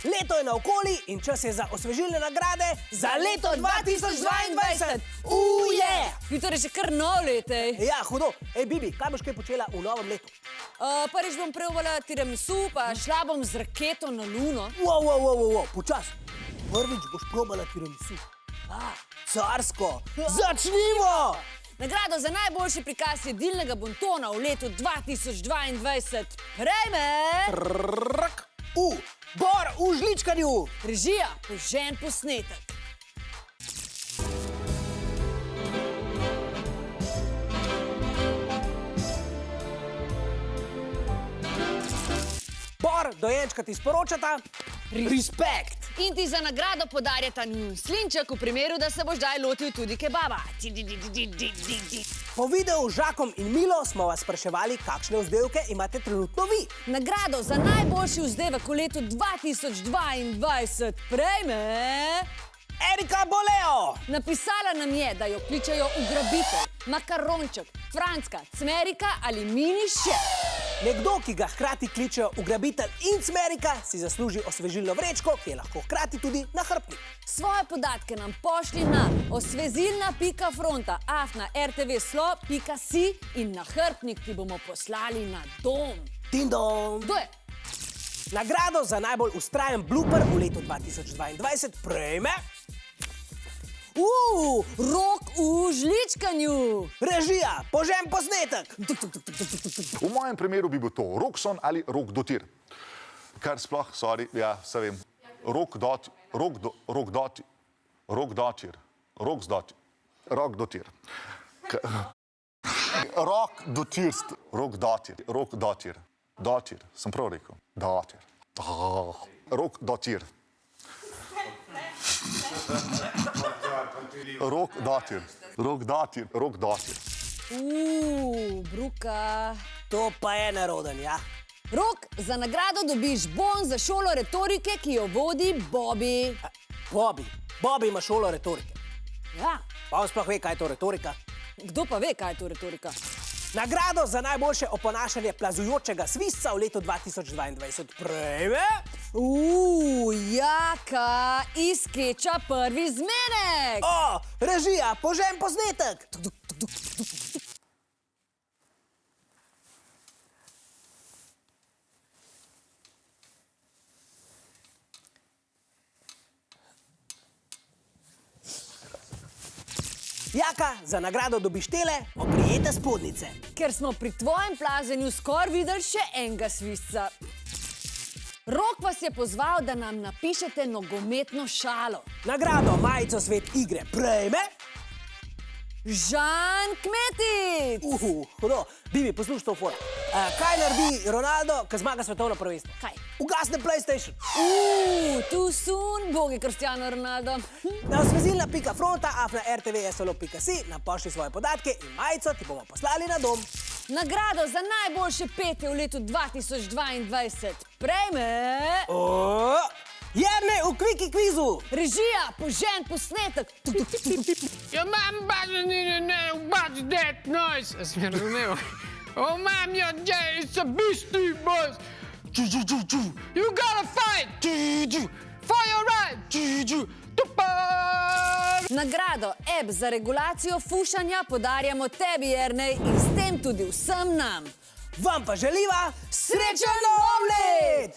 Leto je naokoli in čas je za osvežilne nagrade za leto 2022. Uje! Vitor je že kar nov let, ej. Ja, hudo. Ej, Bibi, kaj boš kaj počela v novem letu? Prvič bom preovala tiramisu, pa šla bom z raketo na Luno. Počas. Prvič boš probala tiramisu. Carsko. Začnimo! Nagrado za najboljši prikaz jedilnega bontona v letu 2022 prejme... Bor v žličkanju. Režija Požen posnetek. Bor, dojenčka ti sporočata. Respekt. In ti za nagrado podarjata njun slinček v primeru, da se boš daj lotil tudi kebaba. Po videu z Žakom in Milo smo vas spraševali, kakšne vzdevke imate trenutno vi. Nagrado za najboljši vzdevek v letu 2022 prejme... Erika Boleo. Napisala nam je, da jo kličejo ugrabitelj, makaronček, Francka, Cmerika ali mini šef. Nekdo, ki ga hkrati kličejo ugrabitelj in Cmerika, si zasluži osvežilno vrečko, ki je lahko hkrati tudi nahrbtnik. Svoje podatke nam pošli na osvezilna.fronta@rtvslo.si in nahrbtnik ti bomo poslali na dom. Ding-dong. Kdo je? Nagrado za najbolj vztrajen blooper v letu 2022 prejme... Rok v žličkanju. Režija Požen posnetek. V mojem primeru bi bil to Rokson ali Rok dotir. Kar sploh, sorry, ja, se vem. Rok dotir. Dotir, sem prav rekel. Dotir. Rok dotir. Bruka. To pa je neroden, ja. Rok, za nagrado dobiš bon za šolo retorike, ki jo vodi Bobby. Bobby ima šolo retorike. Ja, Pa on sploh ve, kaj je to retorika. kdo pa ve, kaj je to retorika? Nagrado za najboljše oponašanje plazujočega svisca v letu 2022 prejme... Jaka iz skeča Prvi zmenek. Režija Požen posnetek. Jaka, za nagrado dobiš tele oprijete spodnjice. Ker smo pri tvojem plazenju skoraj videli še enega svisca. Rok vas je pozval, da nam napišete nogometno šalo. Nagrado majico Svet igre prejme... Žan Kmetic. Hudo. Bibi, poslušaj to fora. Kaj naredi Ronaldo, ko zmaga svetovno prvenstvo? Kaj? Ugasne PlayStation. Too soon, bogi Cristiano Ronaldo. Na osvezilna.fronta@rtvslo.si nam pošli svoje podatke in majico ti bomo poslali na dom. Nagrado za najboljše petje v letu 2022 prejme... Jernej v Kviki kvizu. Režija Požen posnetek. Your mom what's that noise? Sem je razumel. Oh, mom, your day is a beastie boys. You gotta fight. Fire right. Nagrado app za regulacijo fušanja podarjamo tebi, Jernej, in s tem tudi vsem nam. Vam pa želiva srečen nov let!